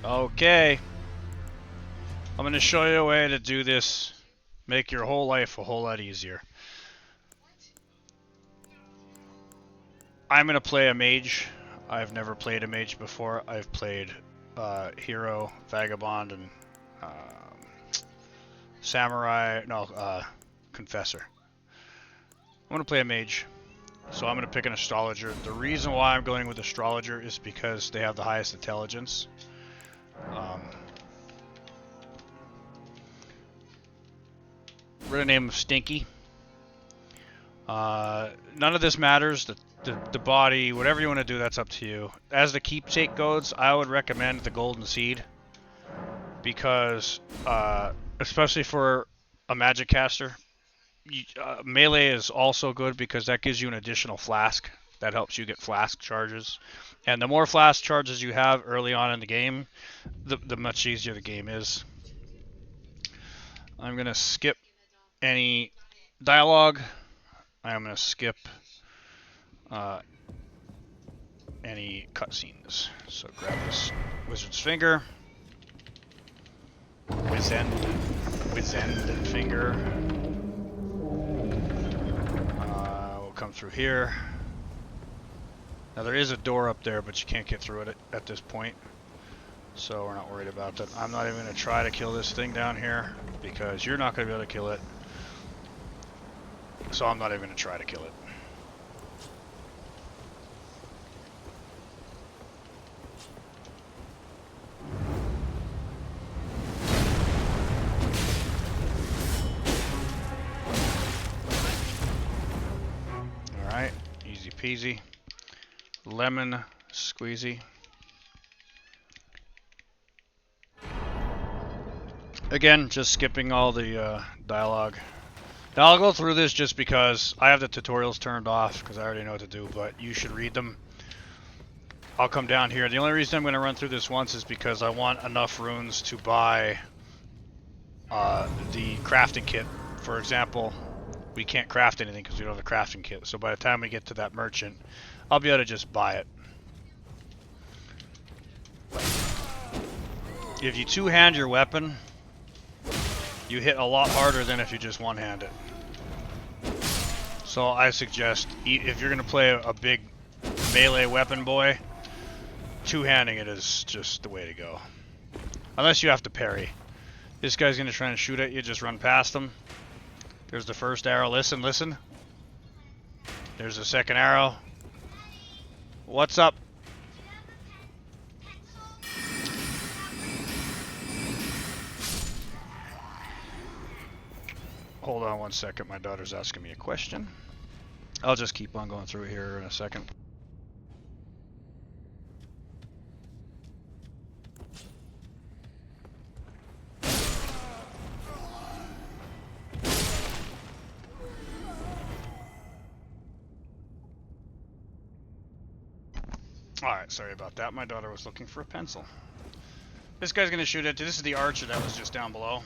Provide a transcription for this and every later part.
Okay, I'm going to show you a way to do this, make your whole life a whole lot easier. I'm going to play a mage. I've never played a mage before. I've played hero, vagabond, and samurai, confessor. I'm going to play a mage, so I'm going to pick an astrologer. The reason why I'm going with astrologer is because they have the highest intelligence. We're going to name him Stinky. None of this matters. The body, whatever you want to do, that's up to you. As the keepsake goes, I would recommend the golden seed because, especially for a magic caster, melee is also good because that gives you an additional flask. That helps you get flask charges, and the more flask charges you have early on in the game, the much easier the game is. I'm gonna skip any dialogue. I'm gonna skip any cutscenes. So grab this wizard's finger, wizend finger. We'll come through here. Now there is a door up there, but you can't get through it at this point, so we're not worried about that. I'm not even going to try to kill this thing down here because you're not going to be able to kill it, so I'm not even going to try to kill it. Alright, easy peasy. Lemon squeezy. Again, just skipping all the dialogue. Now I'll go through this just because I have the tutorials turned off because I already know what to do, but you should read them. I'll come down here. The only reason I'm going to run through this once is because I want enough runes to buy the crafting kit. For example, we can't craft anything because we don't have a crafting kit, so by the time we get to that merchant, I'll be able to just buy it. If you two-hand your weapon, you hit a lot harder than if you just one-hand it. So I suggest, if you're going to play a big melee weapon boy, two-handing it is just the way to go. Unless you have to parry. This guy's going to try and shoot at you, just run past him. There's the first arrow. Listen, listen. There's the second arrow. What's up? Hold on one second. My daughter's asking me a question. I'll just keep on going through here in a second. Alright, sorry about that. My daughter was looking for a pencil. This guy's going to shoot at you. This is the archer that was just down below.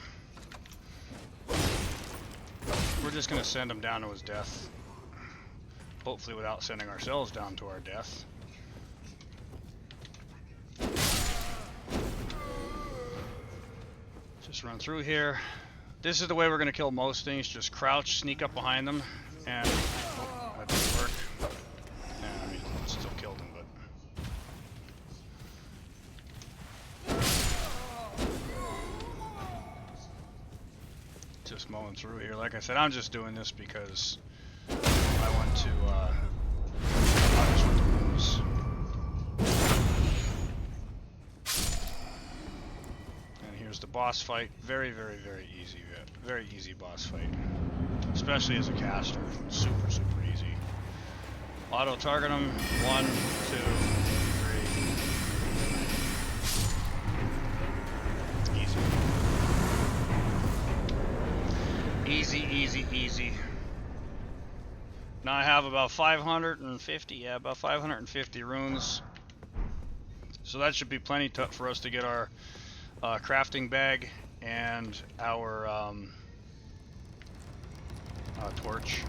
We're just going to send him down to his death. Hopefully without sending ourselves down to our death. Just run through here. This is the way we're going to kill most things. Just crouch, sneak up behind them, and... Oh, that didn't work. Yeah, I mean, still killed him, but... Just mowing through here. Like I said, I'm just doing this because I want to punish with the moves. And here's the boss fight. Very, very, very easy. Very easy boss fight. Especially as a caster. Super, super easy. Auto target him. 1, 2, 3. Easy. Easy, easy, easy. Now I have about 550 runes. So that should be plenty for us to get our crafting bag and our torch.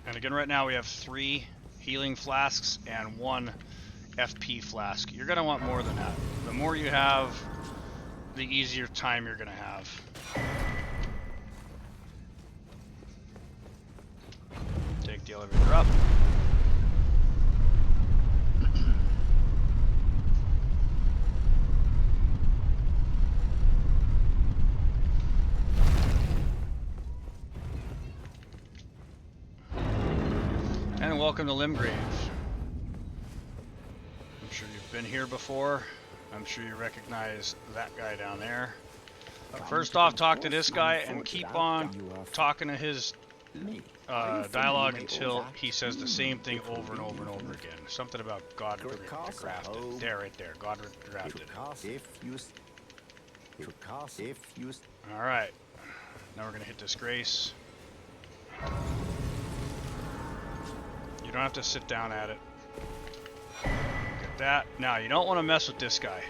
And again, right now we have 3 healing flasks and 1 FP flask. You're gonna want more than that. The more you have, the easier time you're gonna have. Take the elevator up. And welcome to Limgrave. I'm sure you've been here before. I'm sure you recognize that guy down there. First off, talk to this guy and keep on talking to his dialogue until he says the same thing over and over and over again. Something about God grafted. There, right there. God grafted. Alright. Now we're going to hit this grace. You don't have to sit down at it. Get that. Now, you don't want to mess with this guy.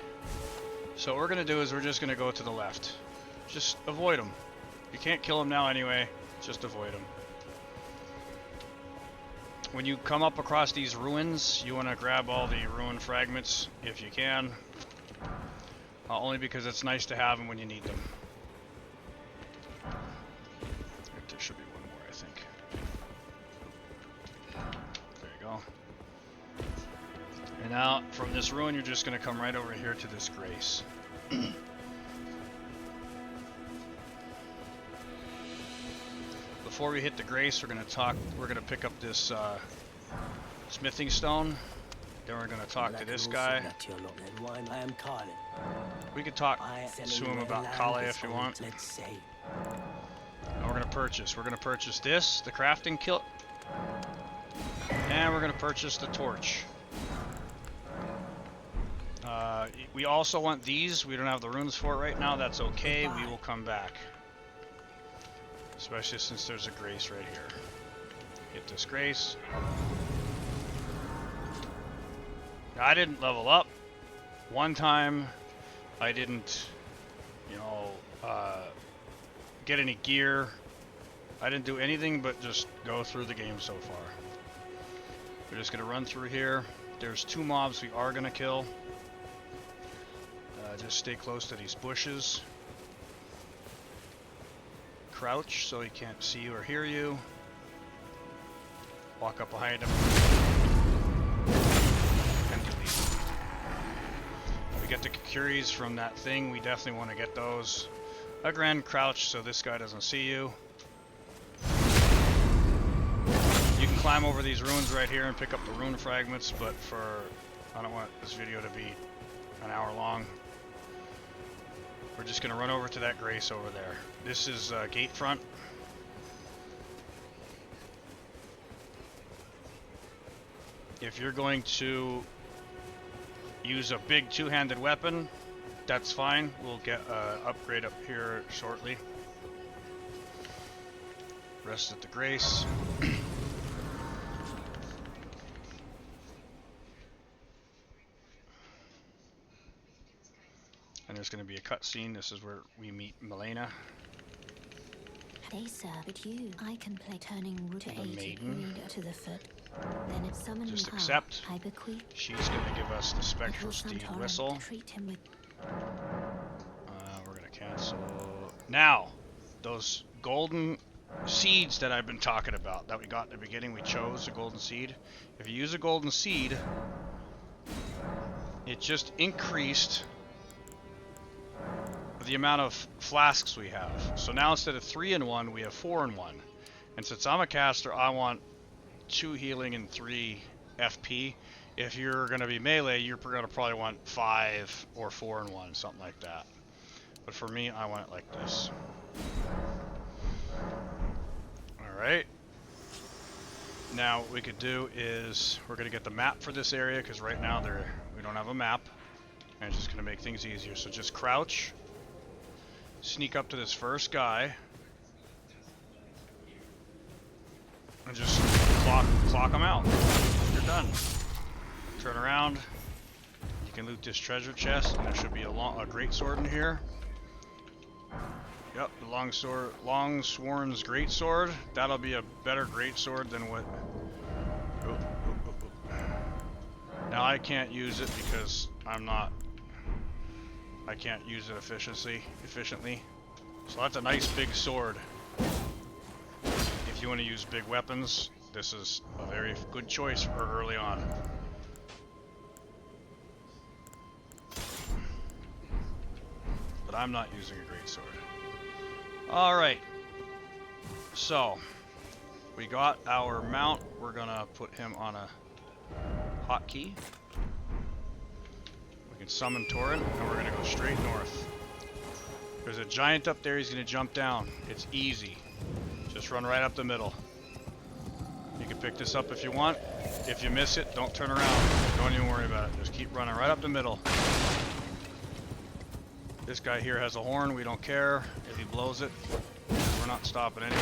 So what we're going to do is we're just going to go to the left. Just avoid him. You can't kill him now anyway. Just avoid him. When you come up across these ruins, you want to grab all the ruin fragments if you can. Only because it's nice to have them when you need them. There should be one more, I think. There you go. And now, from this ruin, you're just going to come right over here to this grace. Before we hit the grace, we're going to pick up this smithing stone. Then we're going to talk to this guy. We could talk to him about Kale if you want. And we're going to purchase. We're going to purchase this, the crafting kit. And we're going to purchase the torch. We also want these. We don't have the runes for it right now. That's okay. We will come back. Especially since there's a grace right here. Hit this grace. Now, I didn't level up. One time, I didn't, get any gear. I didn't do anything but just go through the game so far. We're just going to run through here. There's 2 mobs we are going to kill. Just stay close to these bushes. Crouch so he can't see you or hear you. Walk up behind him. And delete. We get the Kukuris from that thing. We definitely want to get those. Again, crouch so this guy doesn't see you. You can climb over these ruins right here and pick up the rune fragments, but I don't want this video to be an hour long. We're just going to run over to that grace over there. This is gate front. If you're going to use a big 2-handed weapon, that's fine. We'll get an upgrade up here shortly. Rest at the grace. And there's going to be a cutscene. This is where we meet Milena. They serve it you. I can play turning wood to maiden. To the foot. Then it's summoned. Just accept. She's going to give us the spectral steed whistle. Treat him with we're going to cancel. Now, those golden seeds that I've been talking about that we got in the beginning, we chose a golden seed. If you use a golden seed, it just increased the amount of flasks we have. So now instead of 3 in 1, we have 4 in 1. And since I'm a caster, I want 2 healing and 3 FP. If you're going to be melee, you're going to probably want 5 or 4 in 1, something like that. But for me, I want it like this. Alright. Now what we could do is we're going to get the map for this area, because right now we don't have a map. And it's just going to make things easier. So just crouch. Sneak up to this first guy. And just clock him out. You're done. Turn around. You can loot this treasure chest, and there should be a great sword in here. Yep, the Longsworn's great sword. That'll be a better great sword than what. Now I can't use it because I can't use it efficiently. So that's a nice big sword. If you want to use big weapons, this is a very good choice for early on. But I'm not using a great sword. Alright. So, we got our mount. We're gonna put him on a hotkey. We can summon Torrent, and we're gonna go straight north. There's a giant up there, he's gonna jump down. It's easy. Just run right up the middle. You can pick this up if you want. If you miss it, don't turn around. Don't even worry about it. Just keep running right up the middle. This guy here has a horn, we don't care. If he blows it, we're not stopping anyway.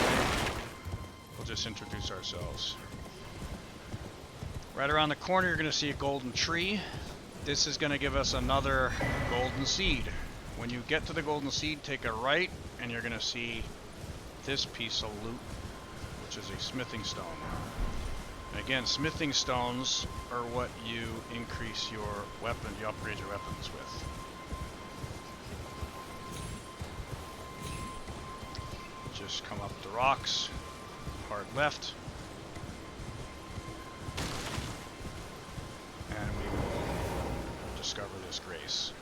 We'll just introduce ourselves. Right around the corner, you're gonna see a golden tree. This is gonna give us another golden seed. When you get to the golden seed, take a right, and you're gonna see this piece of loot, which is a smithing stone. And again, smithing stones are what you increase your weapon, you upgrade your weapons with. Just come up the rocks, hard left, and we will discover this grace.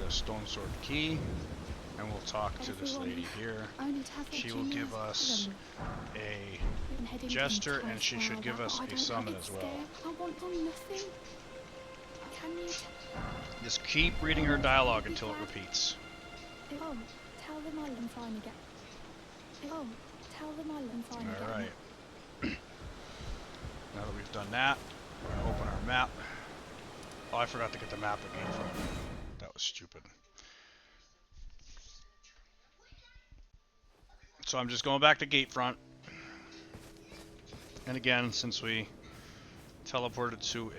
Stone sword key, and we'll talk to this lady here. She will give us a jester, and she should give us a summon as well. Just keep reading her dialogue until it repeats. Alright. Now that we've done that, we're going to open our map. Oh, I forgot to get the map again from her. That was stupid. So I'm just going back to Gatefront. And again, since we teleported to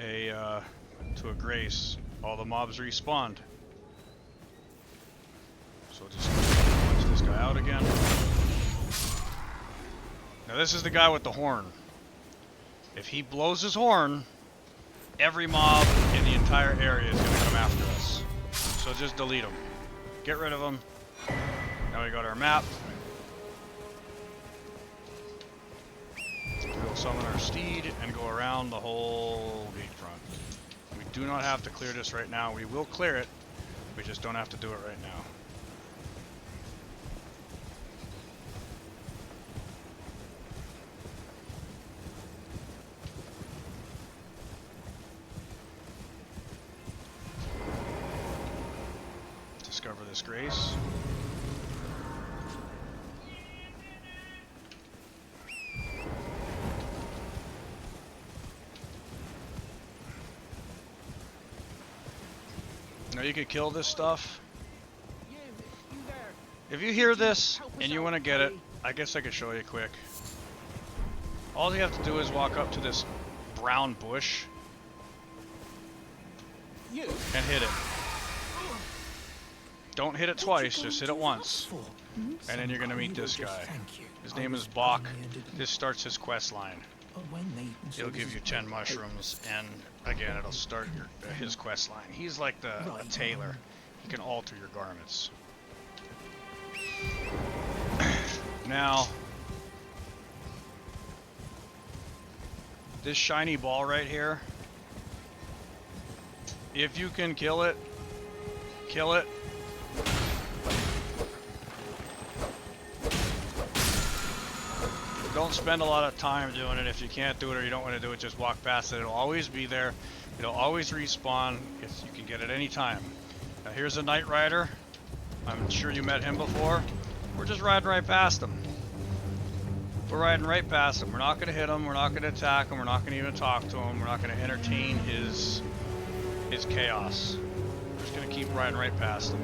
a grace, all the mobs respawned. So just punch this guy out again. Now this is the guy with the horn. If he blows his horn, every mob in the entire area is going to come after us. So just delete them. Get rid of them. Now we got our map. We'll summon our steed and go around the whole Gatefront. We do not have to clear this right now. We will clear it. We just don't have to do it right now. Discover this grace. Now you can kill this stuff. If you hear this and you want to get it, I guess I could show you quick. All you have to do is walk up to this brown bush and hit it. Don't hit it twice, just hit it once. And then you're going to meet this guy. His name is Bach. This starts his quest line. He'll give you 10 mushrooms, and again, it'll start his quest line. He's like a tailor. He can alter your garments. Now, this shiny ball right here, if you can kill it, kill it. Don't spend a lot of time doing it. If you can't do it or you don't want to do it, just walk past it. It'll always be there. It'll always respawn. You can get it any time. Now here's a Knight Rider. I'm sure you met him before. We're just riding right past him. We're riding right past him. We're not going to hit him. We're not going to attack him. We're not going to even talk to him. We're not going to entertain his chaos. We're just going to keep riding right past him.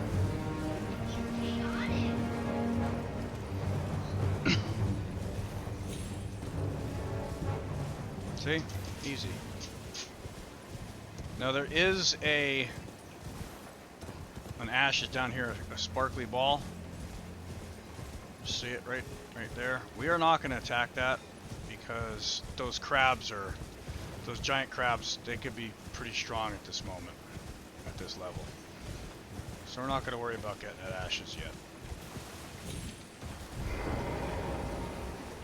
See? Easy. Now there is an ash is down here, a sparkly ball. See it right there? We are not going to attack that because those crabs are, those giant crabs, they could be pretty strong at this moment, at this level. So we're not going to worry about getting at ashes yet.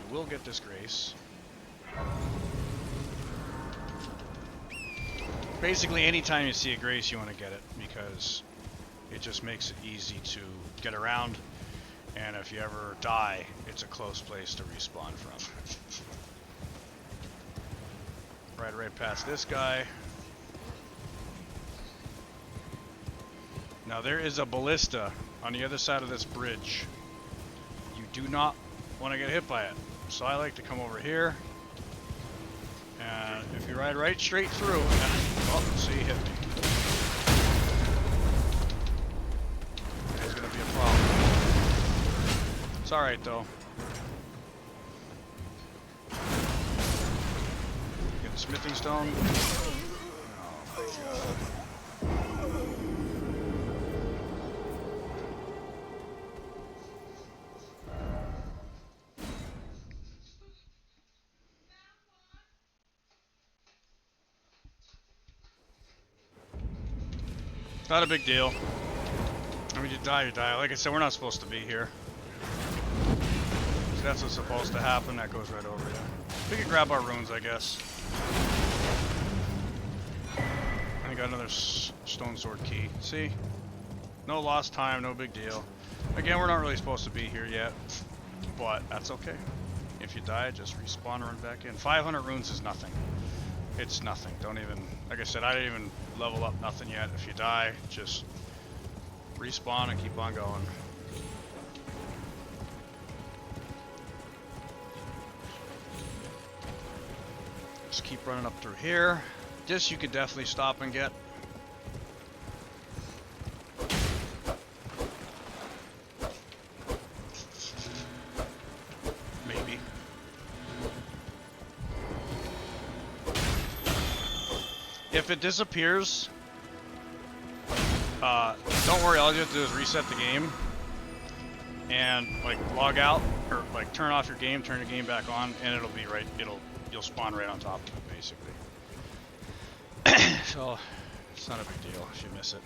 We will get disgrace. Basically, anytime you see a grace, you want to get it because it just makes it easy to get around. And if you ever die, it's a close place to respawn from. Right past this guy. Now there is a ballista on the other side of this bridge. You do not want to get hit by it. So I like to come over here. And if you ride right straight through, and oh, see, he hit me. There's gonna be a problem. It's alright though. Get a smithing stone. Oh my god. Not a big deal. I mean, you die, you die. Like I said, we're not supposed to be here. So that's what's supposed to happen. That goes right over here. We can grab our runes, I guess. I got another stone sword key. See? No lost time, no big deal. Again, we're not really supposed to be here yet, but that's okay. If you die, just respawn and run back in. 500 runes is nothing. It's nothing. Don't even, like I said, I didn't even level up nothing yet. If you die, just respawn and keep on going. Just keep running up through here. This you could definitely stop and get. Maybe. If it disappears, don't worry, all you have to do is reset the game and like log out or like turn off your game, turn your game back on, and it'll be right, you'll spawn right on top of it basically. So it's not a big deal if you miss it.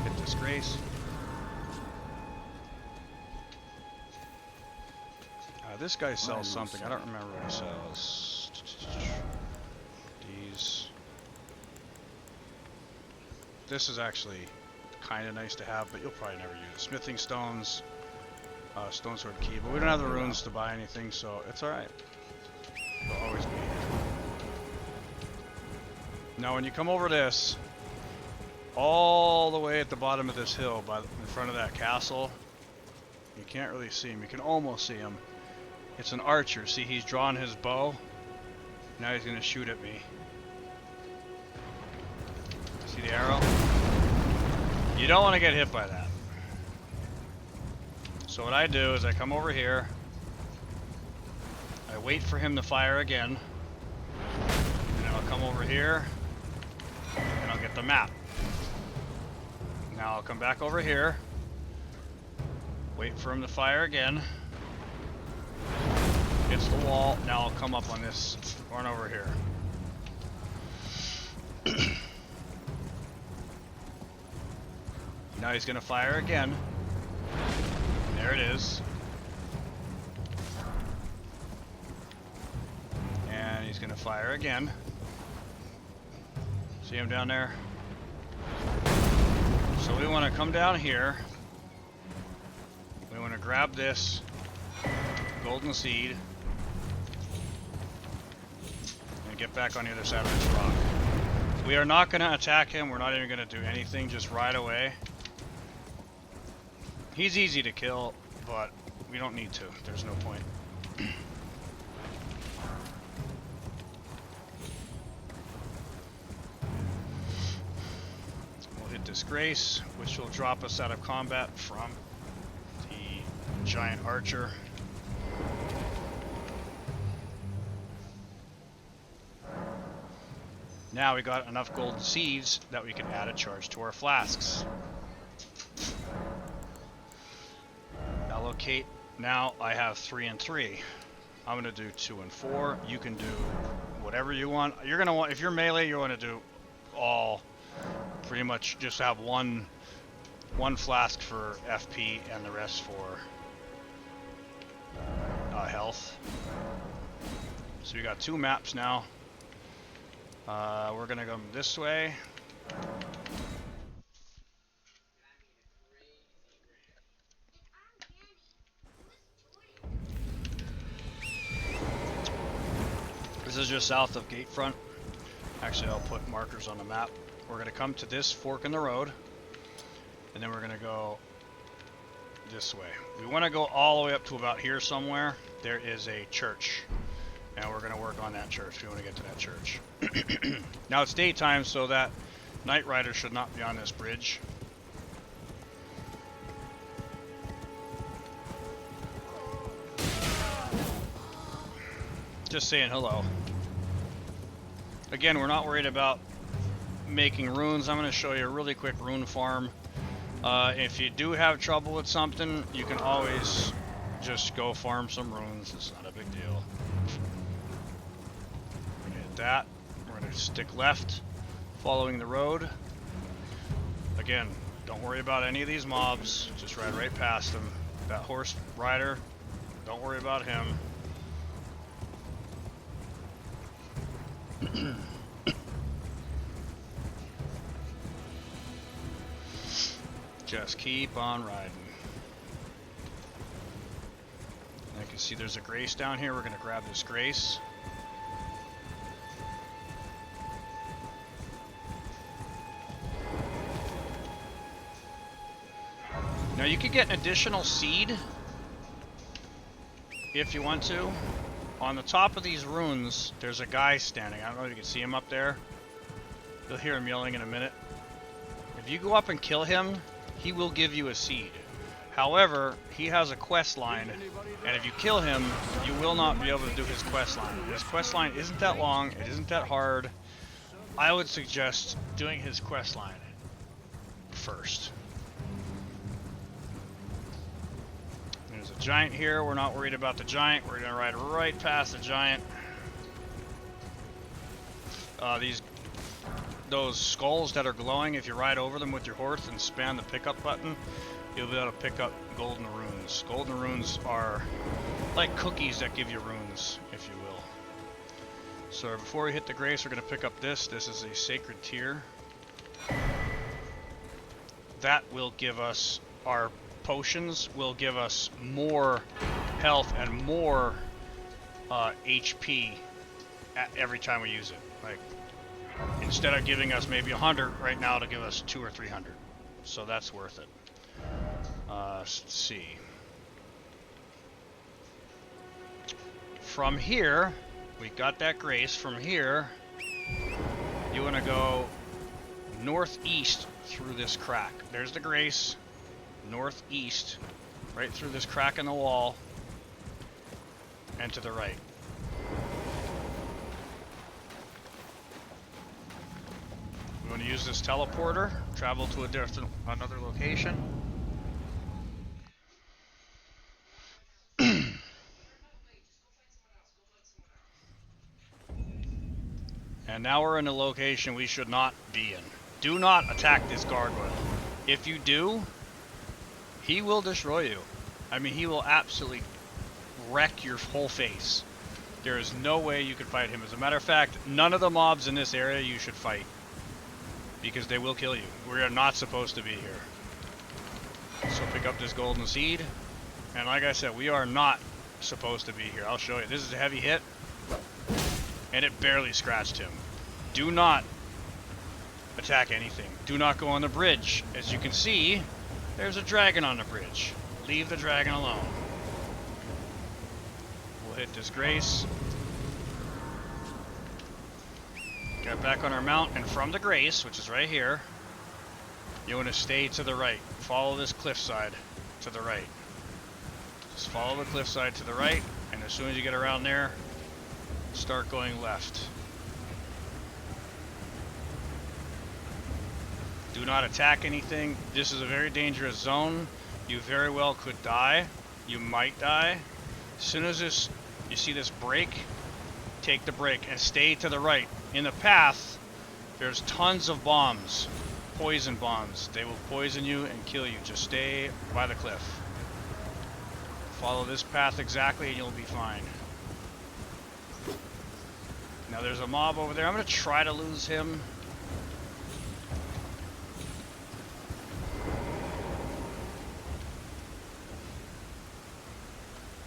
Hit disgrace. This guy sells something. I don't remember what he sells. These. This is actually kind of nice to have, but you'll probably never use it. Smithing stones, stone sword key, but we don't have the runes to buy anything, so it's alright. They'll always be here. Now when you come over this, all the way at the bottom of this hill, in front of that castle, you can't really see him. You can almost see him. It's an archer. See, he's drawn his bow. Now he's going to shoot at me. See the arrow? You don't want to get hit by that. So what I do is I come over here. I wait for him to fire again. And I'll come over here. And I'll get the map. Now I'll come back over here. Wait for him to fire again. Hits the wall. Now I'll come up on this one over here. Now he's gonna fire again. There it is. And he's gonna fire again. See him down there? So we want to come down here. We want to grab this golden seed and get back on the other side of this rock. We are not going to attack him. We're not even going to do anything. Just ride away. He's easy to kill, but we don't need to. There's no point. We'll hit disgrace, which will drop us out of combat from the giant archer. Now we got enough golden seeds that we can add a charge to our flasks. allocate. Now I have 3 and 3. I'm gonna do 2 and 4. You can do whatever you want. You're gonna want, if you're melee, you want to do all, pretty much just have one flask for FP and the rest for health. So we got 2 maps now. We're gonna go this way. This is just south of Gatefront. Actually, I'll put markers on the map. We're gonna come to this fork in the road, and then we're gonna go this way. We want to go all the way up to about here somewhere. There is a church, and we're gonna work on that church. We want to get to that church. Now it's daytime, so that Night Rider should not be on this bridge. Just saying hello. Again, we're not worried about making runes. I'm going to show you a really quick rune farm. If you do have trouble with something, you can always just go farm some runes. It's not a big deal. We're going to hit that. We're going to stick left, following the road. Again, don't worry about any of these mobs. Just ride right past them. That horse rider, don't worry about him. Just keep on riding. I can see there's a grace down here. We're going to grab this grace. Now you could get an additional seed if you want to. On the top of these runes, there's a guy standing. I don't know if you can see him up there. You'll hear him yelling in a minute. If you go up and kill him, he will give you a seed. However, he has a quest line, and if you kill him, you will not be able to do his quest line. His quest line isn't that long, it isn't that hard. I would suggest doing his quest line first. There's a giant here. We're not worried about the giant. We're going to ride right past the giant. Those skulls that are glowing, if you ride over them with your horse and spam the pickup button, you'll be able to pick up golden runes. Golden runes are like cookies that give you runes, if you will. So before we hit the grace, we're going to pick up this. This is a sacred tier. That will give us, our potions will give us more health and more HP every time we use it. Like, instead of giving us maybe 100 right now, to give us 200 or 300. So that's worth it. Let's see. From here, we got that grace. From here, you want to go northeast through this crack. There's the grace. Northeast, right through this crack in the wall, and to the right. We want to use this teleporter, travel to another location. And now we're in a location we should not be in. Do not attack this gargoyle. If you do, he will destroy you. I mean, he will absolutely wreck your whole face. There is no way you can fight him. As a matter of fact, none of the mobs in this area you should fight, because they will kill you. We are not supposed to be here. So pick up this golden seed. And like I said, we are not supposed to be here. I'll show you. This is a heavy hit, and it barely scratched him. Do not attack anything. Do not go on the bridge. As you can see, there's a dragon on the bridge. Leave the dragon alone. We'll hit this grace. Get back on our mount, and from the grace, which is right here, you want to stay to the right. Follow this cliffside to the right. Just follow the cliffside to the right, and as soon as you get around there, start going left. Do not attack anything. This is a very dangerous zone. You very well could die. You might die. As soon as you see this break, take the break and stay to the right. In the path, there's tons of bombs, poison bombs. They will poison you and kill you. Just stay by the cliff. Follow this path exactly and you'll be fine. Now there's a mob over there. I'm going to try to lose him.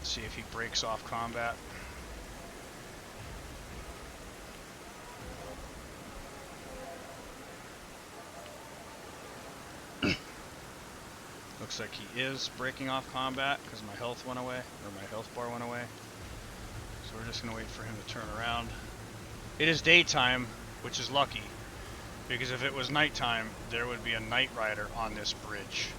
See if he breaks off combat. Looks like he is breaking off combat because my health went away, or my health bar went away. So we're just going to wait for him to turn around. It is daytime, which is lucky, because if it was nighttime, there would be a night rider on this bridge.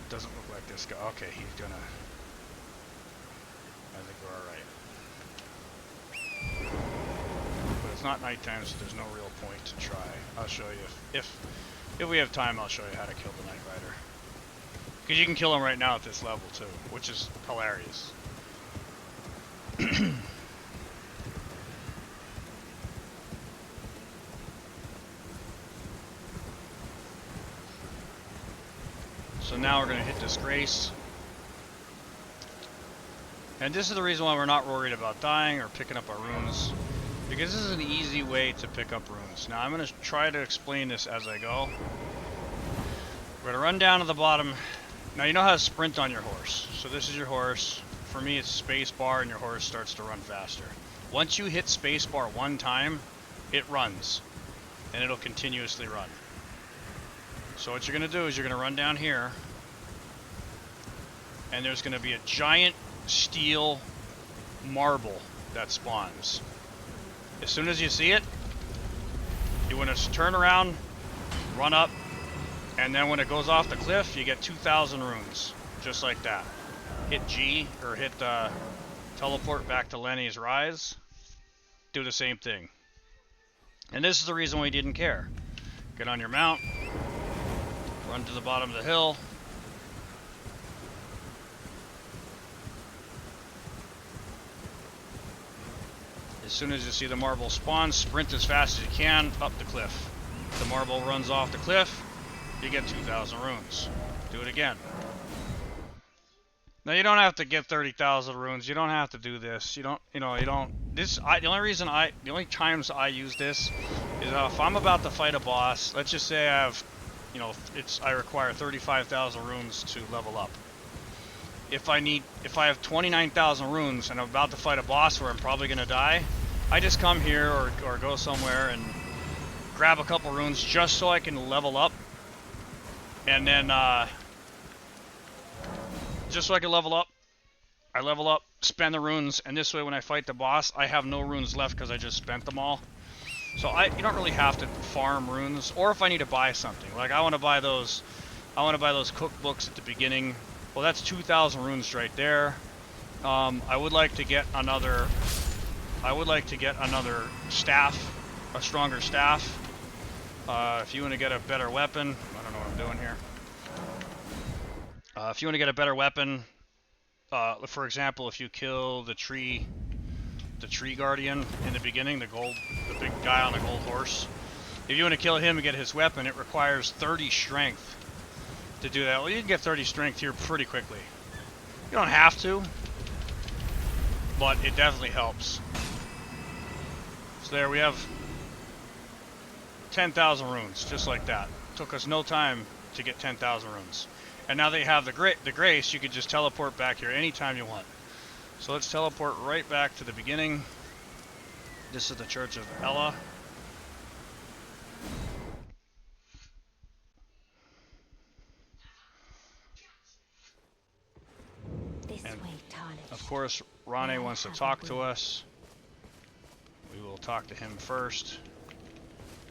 Doesn't look like this guy. Okay, he's gonna... I think we're alright. But it's not nighttime, so there's no real point to try. I'll show you. If we have time, I'll show you how to kill the Night Rider. Because you can kill him right now at this level, too, which is hilarious. So now we're going to hit Disgrace. And this is the reason why we're not worried about dying or picking up our runes. Because this is an easy way to pick up runes. Now I'm going to try to explain this as I go. We're going to run down to the bottom. Now you know how to sprint on your horse. So this is your horse. For me it's space bar and your horse starts to run faster. Once you hit space bar one time, it runs. And it'll continuously run. So what you're going to do is you're going to run down here. And there's going to be a giant steel marble that spawns. As soon as you see it, you want to turn around, run up, and then when it goes off the cliff, you get 2,000 runes. Just like that. Hit G, or hit teleport back to Lenny's Rise. Do the same thing. And this is the reason we didn't care. Get on your mount. Run to the bottom of the hill. As soon as you see the marble spawn, sprint as fast as you can up the cliff. The marble runs off the cliff, you get 2,000 runes. Do it again. Now you don't have to get 30,000 runes. You don't have to do this. You don't. The only times I use this is if I'm about to fight a boss. Let's just say I have, I require 35,000 runes to level up. If I have 29,000 runes and I'm about to fight a boss where I'm probably gonna die, I just come here or go somewhere and grab a couple runes just so I can level up. And then, just so I can level up, I level up, spend the runes, and this way when I fight the boss, I have no runes left because I just spent them all. So you don't really have to farm runes, or if I need to buy something. Like I want to buy those cookbooks at the beginning. Well, that's 2,000 runes right there. I would like to get another staff, a stronger staff. If you want to get a better weapon, I don't know what I'm doing here. If you want to get a better weapon, for example, if you kill the tree guardian in the beginning, the big guy on the gold horse. If you want to kill him and get his weapon, it requires 30 strength to do that. Well, you can get 30 strength here pretty quickly. You don't have to, but it definitely helps. So there we have 10,000 runes, just like that. Took us no time to get 10,000 runes. And now that you have the grace, you can just teleport back here anytime you want. So let's teleport right back to the beginning. This is the Church of Ella. And of course, Rane wants to talk to us. We will talk to him first.